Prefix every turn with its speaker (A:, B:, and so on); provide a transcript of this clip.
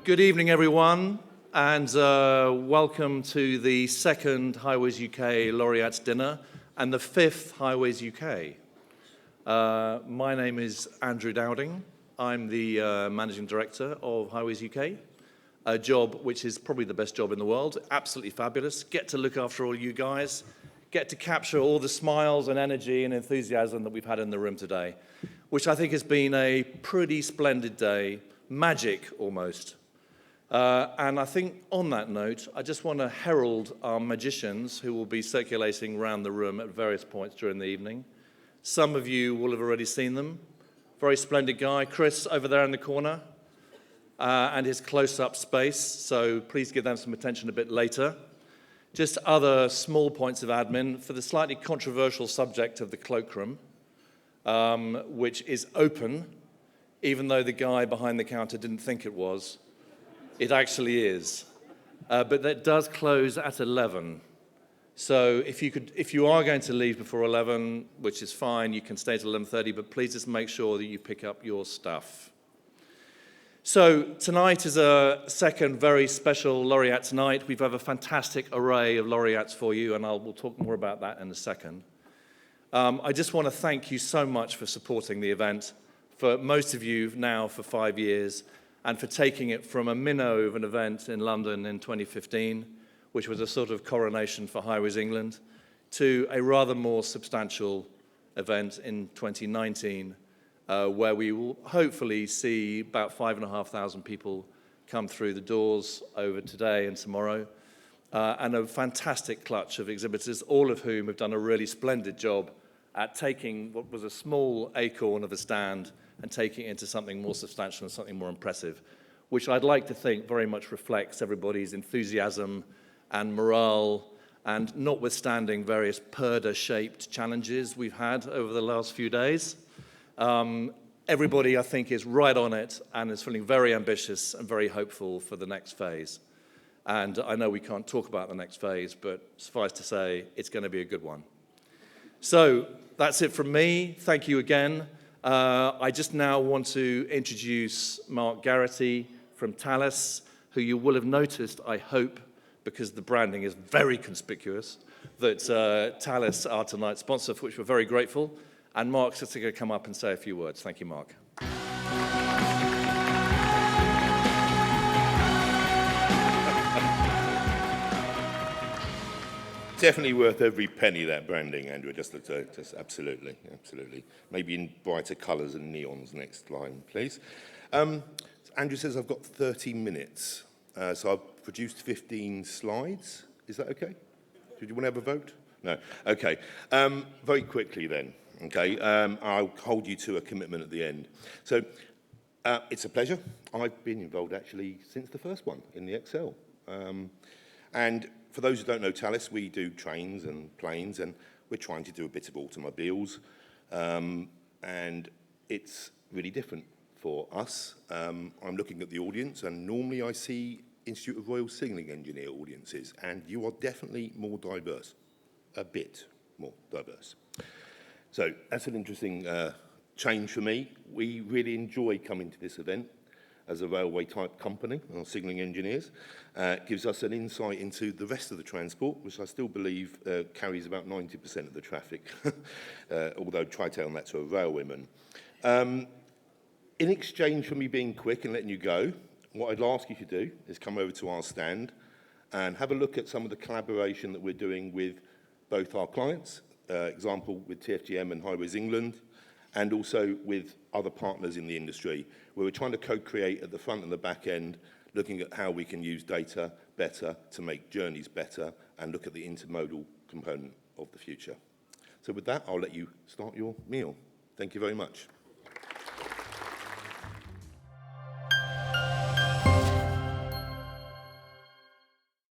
A: Good evening, everyone, and welcome to the second Highways UK Laureates dinner and the fifth Highways UK. My name is Andrew Dowding. I'm the Managing Director of Highways UK, a job which is probably the best job in the world, absolutely fabulous. Get to look after all you guys, get to capture all the smiles and energy and enthusiasm that we've had in the room today, which I think has been a pretty splendid day, magic almost. And I think on that note, I just want to herald our magicians who will be circulating around the room at various points during the evening. Some of you will have already seen them. Very splendid guy, Chris over there in the corner, and his close-up space, so please give them some attention a bit later. Just other small points of admin for the slightly controversial subject of the cloakroom, which is open, even though the guy behind the counter didn't think it was. It actually is, but that does close at 11. So if you are going to leave before 11, which is fine, you can stay till 11:30, but please just make sure that you pick up your stuff. So tonight is a second very special Laureates night. We have a fantastic array of laureates for you, and we'll talk more about that in a second. I just want to thank you so much for supporting the event, for most of you now for 5 years, and for taking it from a minnow of an event in London in 2015, which was a sort of coronation for Highways England, to a rather more substantial event in 2019, where we will hopefully see about 5,500 people come through the doors over today and tomorrow, and a fantastic clutch of exhibitors, all of whom have done a really splendid job at taking what was a small acorn of a stand and taking it into something more substantial and something more impressive, which I'd like to think very much reflects everybody's enthusiasm and morale, and notwithstanding various Purda-shaped challenges we've had over the last few days, everybody, I think, is right on it and is feeling very ambitious and very hopeful for the next phase. And I know we can't talk about the next phase, but suffice to say, it's going to be a good one. So that's it from me. Thank you again. I just now want to introduce Mark Garrity from Thales, who you will have noticed, I hope, because the branding is very conspicuous, that Thales are tonight's sponsor, for which we're very grateful. And Mark's just going to come up and say a few words. Thank you, Mark.
B: Definitely worth every penny, that branding, Andrew. Just absolutely. Maybe in brighter colours and neons next line, please. Andrew says I've got 30 minutes, so I've produced 15 slides. Is that okay? Did you want to have a vote? No. Okay. Very quickly then. Okay. I'll hold you to a commitment at the end. So it's a pleasure. I've been involved actually since the first one in the Excel, and for those who don't know Thales, we do trains and planes, and we're trying to do a bit of automobiles, and it's really different for us. I'm looking at the audience, and normally I see Institute of Royal Signalling Engineer audiences, and you are definitely more diverse, a bit more diverse. So that's an interesting change for me. We really enjoy coming to this event as a railway-type company, or signalling engineers. It gives us an insight into the rest of the transport, which I still believe carries about 90% of the traffic, although try telling that to a railwayman. In exchange for me being quick and letting you go, what I'd ask you to do is come over to our stand and have a look at some of the collaboration that we're doing with both our clients, example with TfGM and Highways England, and also with other partners in the industry, where we're trying to co-create at the front and the back end, looking at how we can use data better to make journeys better and look at the intermodal component of the future. So with that, I'll let you start your meal. Thank you very much.